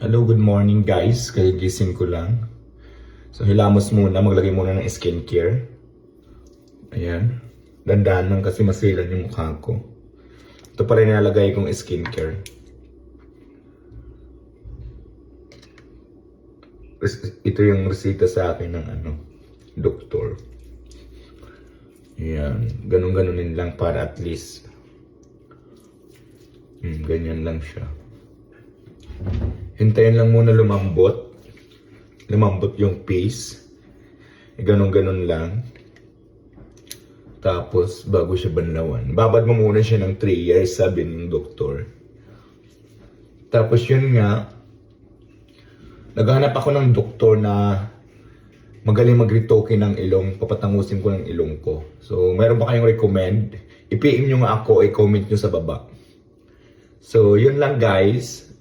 Hello, good morning guys. Kagigising ko lang. So hilamos muna, maglagay muna ng skincare. Ayan. Dandahan lang kasi masilan yung mukha ko. Ito pa rin nilalagay kong skincare. Ito yung resita sa akin ng doktor. Ayan. Ganun-ganunin lang para at least ganyan lang siya. Hintayin lang muna lumambot. Lumambot yung paste. Ganon-ganon lang. Tapos, bago siya banlawan. Babad mo muna siya ng 3 years, sabi ng doktor. Tapos yun nga, naghanap ako ng doktor na magaling mag-retoke ng ilong. Papatangusin ko ng ilong ko. So, meron ba kayong recommend? I-PM nyo nga ako, i-comment nyo sa baba. So, yun lang guys.